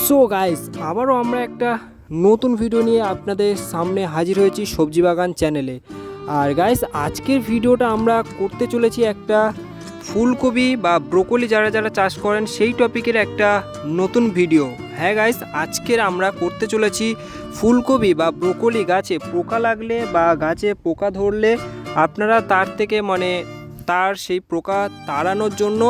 So guys, আবারও আমরা একটা নতুন ভিডিও নিয়ে আপনাদের সামনে হাজির হয়েছি সবজি বাগান চ্যানেলে। আর গাইস, আজকের ভিডিওটা আমরা করতে চলেছি একটা ফুলকপি বা ব্রোকলি যারা যারা চাষ করেন সেই টপিকের একটা নতুন ভিডিও। হ্যাঁ গাইস, আজকের আমরা করতে চলেছি ফুলকপি বা ব্রোকলি গাছে পোকা লাগলে বা গাছে পোকা ধরলে আপনারা তার থেকে তার সেই পোকা তাড়ানোর জন্য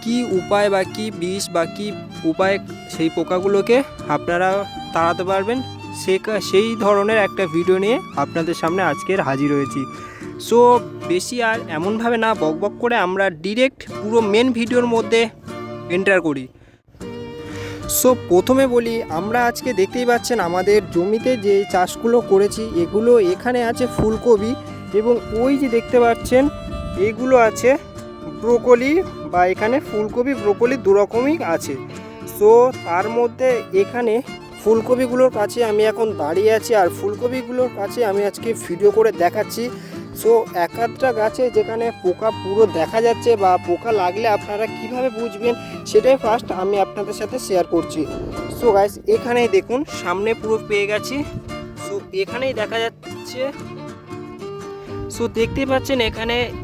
কি উপায় বা কি বিষ বা কি উপায় সেই পোকাগুলোকে আপনারা তাড়াতে পারবেন সেই ধরনের একটা ভিডিও নিয়ে আপনাদের সামনে আজকের হাজির হয়েছি। সো বেশি আর এমনভাবে না বকবক করে আমরা ডিরেক্ট পুরো মেন ভিডিওর মধ্যে এন্টার করি। সো প্রথমে বলি, আমরা আজকে দেখতেই পাচ্ছেন আমাদের জমিতে যে চাষগুলো করেছি এগুলো এখানে আছে ফুলকপি এবং ওই যে দেখতে পাচ্ছেন এগুলো আছে ব্রোকলি, বা এখানে ফুলকপি ব্রোকলি দুরকমই আছে। সো তার মধ্যে এখানে ফুলকপিগুলোর কাছে আমি এখন দাঁড়িয়ে আছি আর ফুলকপিগুলোর কাছে আমি আজকে ভিডিও করে দেখাচ্ছি। সো এক একটা গাছে যেখানে পোকা পুরো দেখা যাচ্ছে বা পোকা লাগলে আপনারা কিভাবে বুঝবেন সেটাই ফার্স্ট আমি আপনাদের সাথে শেয়ার করছি। সো গাইস, এখানেই দেখুন সামনে পুরো পেয়ে গেছি। সো এখানেই দেখা যাচ্ছে। সো দেখতেই পাচ্ছেন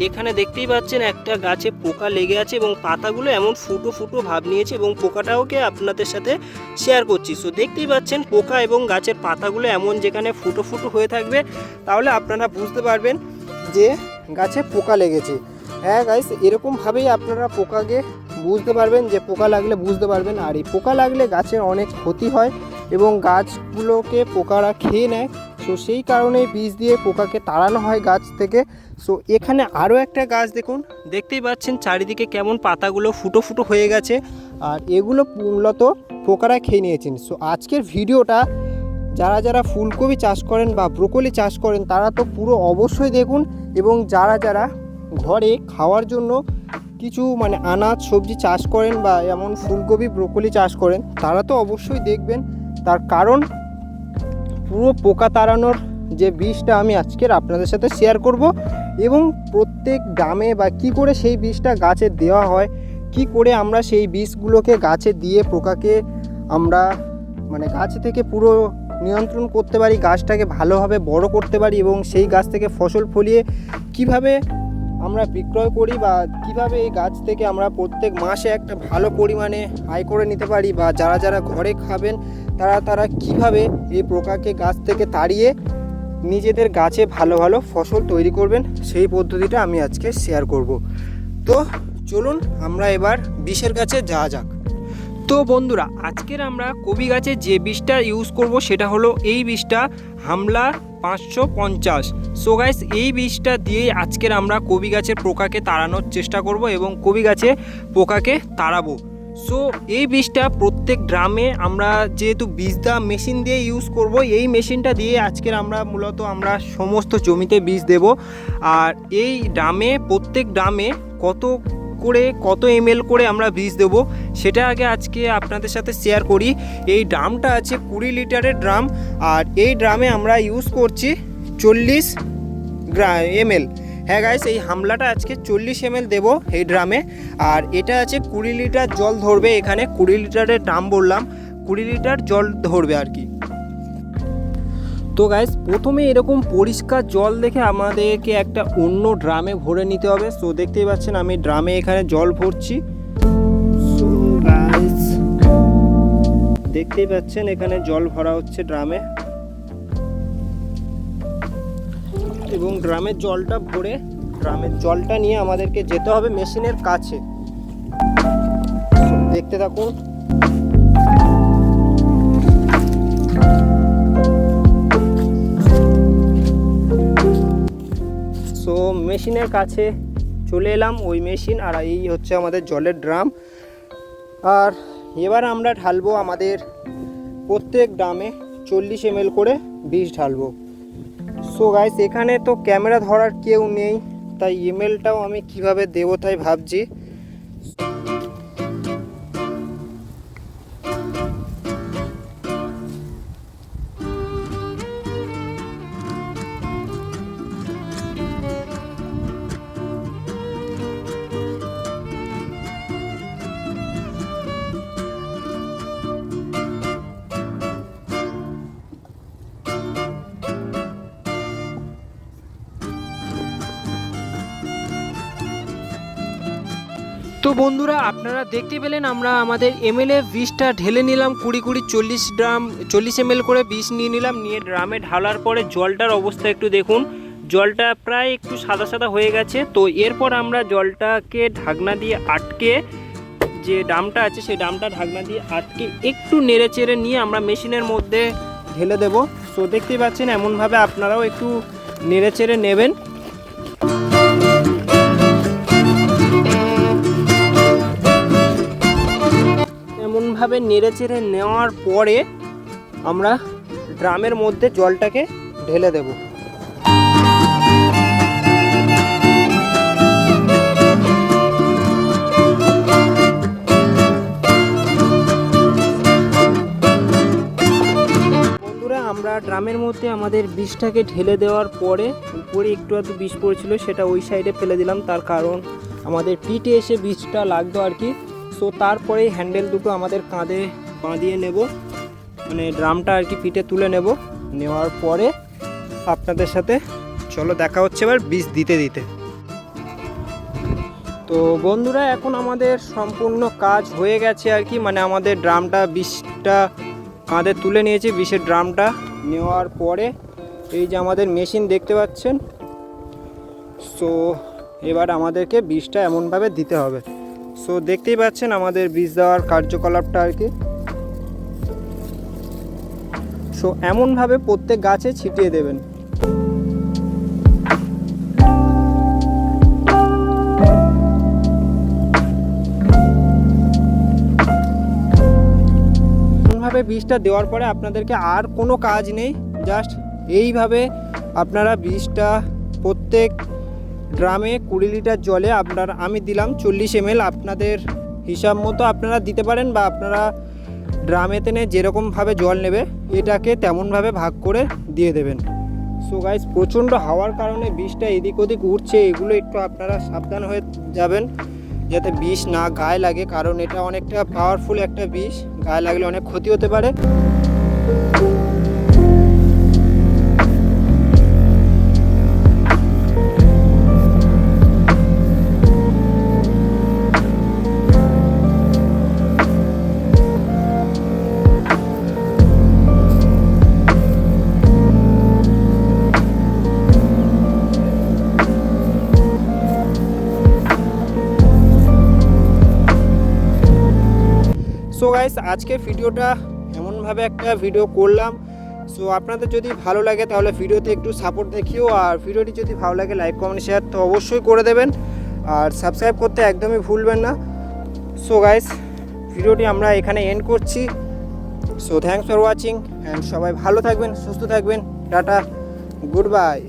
এখানে দেখতেই পাচ্ছেন একটা গাছে পোকা লেগে আছে এবং পাতাগুলো এমন ফুটো ফুটো ভাব নিয়েছে এবং পোকাটাওকে আপনাদের সাথে শেয়ার করছি। সো দেখতেই পাচ্ছেন পোকা এবং গাছের পাতাগুলো এমন যেখানে ফুটো ফুটো হয়ে থাকবে তাহলে আপনারা বুঝতে পারবেন যে গাছে পোকা লেগেছে। হ্যাঁ গাইস, এরকমভাবেই আপনারা পোকাকে বুঝতে পারবেন, যে পোকা লাগলে বুঝতে পারবেন। আর এই পোকা লাগলে গাছের অনেক ক্ষতি হয় এবং গাছগুলোকে পোকারা খেয়ে নেয়। সো সেই কারণেই বীজ দিয়ে পোকাকে তাড়ানো হয় গাছ থেকে। সো এখানে আরও একটা গাছ দেখুন, দেখতেই পাচ্ছেন চারিদিকে কেমন পাতাগুলো ফুটো ফুটো হয়ে গেছে আর এগুলো মূলত পোকারা খেয়ে নিয়েছেন। সো আজকের ভিডিওটা যারা যারা ফুলকপি চাষ করেন বা ব্রোকলি চাষ করেন তারা তো পুরো অবশ্যই দেখুন, এবং যারা যারা ঘরে খাওয়ার জন্য কিছু আনাজ সবজি চাষ করেন বা এমন ফুলকপি ব্রোকলি চাষ করেন তারা তো অবশ্যই দেখবেন। তার কারণ পুরো পোকা তাড়ানোর যে বীজটা আমি আজকের আপনাদের সাথে শেয়ার করব, এবং প্রত্যেক গ্রামে বা কি করে সেই বীজটা গাছে দেওয়া হয়, কি করে আমরা সেই বীজগুলোকে গাছে দিয়ে পোকাকে আমরা গাছ থেকে পুরো নিয়ন্ত্রণ করতে পারি, গাছটাকে ভালোভাবে বড় করতে পারি এবং সেই গাছ থেকে ফসল ফলিয়ে কিভাবে আমরা বিক্রয় করি বা কিভাবে এই গাছ থেকে আমরা প্রত্যেক মাসে একটা ভালো পরিমাণে আয় করে নিতে পারি, বা যারা যারা ঘরে খাবেন তারা কিভাবে এই পোকাকে গাছ থেকে তাড়িয়ে নিজেদের গাছে ভালো ভালো ফসল তৈরি করবেন সেই পদ্ধতিটা আমি আজকে শেয়ার করব। তো চলুন আমরা এবার বিষের কাছে যাওয়া যাক। তো বন্ধুরা, আজকের আমরা কপি গাছে যে বীজটা ইউজ করব সেটা হলো এই বীজটা হামলা 550। সো গাইস, এই বীজটা দিয়ে আজকের আমরা কপি গাছের পোকাকে তাড়ানোর চেষ্টা করব এবং কপি গাছে পোকাকে তাড়াবো। সো এই বীজটা প্রত্যেক ড্রামে আমরা যেহেতু বীজ দেওয়া মেশিন দিয়ে ইউজ করব, এই মেশিনটা দিয়ে আজকের আমরা মূলত সমস্ত জমিতে বীজ দেব। আর এই প্রত্যেক ড্রামে কত ml করে আমরা বীজ দেব সেটা আজকে আপনাদের সাথে শেয়ার করি। এই ড্রামটা আছে 20 লিটারের ড্রাম, আর এই ড্রামে আমরা ইউজ করছি 40 ml। হ্যাঁ গাইস, এই হামলাটা আজকে 40 ml দেব এই ড্রামে। আর এটা আছে 20 লিটার জল ধরবে, এখানে 20 লিটারের ড্রাম বললাম, 20 লিটার জল ধরবে আর কি। তো গাইস, প্রথমে এরকম পরিষ্কার জল দেখে আমাদেরকে একটা অন্য ড্রামে ভরে নিতে হবে। সো দেখতেই পাচ্ছেন আমি ড্রামে এখানে জল ভরছি। সো গাইস, দেখতেই পাচ্ছেন এখানে জল ভরা হচ্ছে ড্রামে, এবং ড্রামের জলটা ভরে ড্রামের জলটা নিয়ে আমাদেরকে যেতে হবে মেশিনের কাছে। দেখতে থাকুন। সো মেশিনের কাছে চলে এলাম, ওই মেশিন, আর এই হচ্ছে আমাদের জলের ড্রাম। আর এবার আমরা ঢালবো আমাদের প্রত্যেক ড্রামে 40 ml করে বীজ ঢালবো। সো গাইস, এখানে তো ক্যামেরা ধরার কেউ নেই, তাই এমএলটাও আমি কিভাবে দেবো তাই ভাবছি। তো বন্ধুরা আপনারা দেখতে পেলেন আমরা আমাদের এমএলএ বিষটা ঢেলে নিলাম, 20 40 ml করে বিষ নিয়ে নিলাম, নিয়ে ড্রামে ঢালার পরে জলটার অবস্থা একটু দেখুন, জলটা প্রায় একটু সাদা সাদা হয়ে গেছে। তো এরপর আমরা জলটাকে ঢাকনা দিয়ে আটকে, যে ডামটা আছে সেই ডামটা ঢাকনা দিয়ে আটকে একটু নেড়ে চেড়ে নিয়ে আমরা মেশিনের মধ্যে ঢেলে দেব। সো দেখতেই পাচ্ছেন এমনভাবে আপনারাও একটু নেড়ে চেড়ে নেবেন। এমনভাবে নেড়ে চেড়ে নেওয়ার পরে আমরা ড্রামের মধ্যে জলটাকে ঢেলে দেব। বন্ধুরা আমরা ড্রামের মধ্যে আমাদের বিষটাকে ঢেলে দেওয়ার পরে উপরে একটু বিষ পড়েছিল, সেটা ওই সাইডে ফেলে দিলাম, তার কারণ আমাদের পিঠে এসে বিষটা লাগতো আর কি। সো তারপরে হ্যান্ডেল দুটো আমাদের কাঁধে বাঁধিয়ে নেব, মানে ড্রামটা আর কি পিঠে তুলে নেওয়ার পরে আপনাদের সাথে চলো দেখা হচ্ছে এবার বিষ দিতে দিতে। তো বন্ধুরা এখন আমাদের সম্পূর্ণ কাজ হয়ে গেছে আর কি, মানে আমাদের ড্রামটা বিষটা কাঁধে তুলে নিয়েছি। বিষের ড্রামটা নেওয়ার পরে এই যে আমাদের মেশিন দেখতে পাচ্ছেন। সো এবার আমাদেরকে বিষটা এমনভাবে দিতে হবে। সো দেখতেই পাচ্ছেন আমাদের বীজ দেওয়ার কার্যকলাপটা আর কি। সো এমনভাবে প্রত্যেক গাছে ছিটিয়ে দেবেন। এমনভাবে বীজটা দেওয়ার পরে আপনাদেরকে আর কোনো কাজ নেই, জাস্ট এইভাবে আপনারা বীজটা প্রত্যেক ড্রামে 20 লিটার জলে আমি দিলাম 40 ml, আপনাদের হিসাব মতো আপনারা দিতে পারেন, বা আপনারা ড্রামেতে যেরকমভাবে জল নেবে এটাকে তেমনভাবে ভাগ করে দিয়ে দেবেন। সো গাইস প্রচণ্ড হাওয়ার কারণে বিষটা এদিক ওদিক উঠছে, এগুলো একটু আপনারা সাবধান হয়ে যাবেন যাতে বিষ না গায়ে লাগে, কারণ এটা অনেকটা পাওয়ারফুল একটা বিষ, গায়ে লাগলে অনেক ক্ষতি হতে পারে। সো গাইস আজকের ভিডিওটা এমনভাবে একটা ভিডিও করলাম। সো আপনাদের যদি ভালো লাগে তাহলে ভিডিওতে একটু সাপোর্ট দেখিও, আর ভিডিওটি যদি ভালো লাগে লাইক কমেন্ট শেয়ার তো অবশ্যই করে দেবেন, আর সাবস্ক্রাইব করতে একদমই ভুলবেন না। সো গাইস ভিডিওটি আমরা এখানে এন্ড করছি। So thanks for watching and সবাই ভালো থাকবেন, সুস্থ থাকবেন, টাটা, গুড বাই।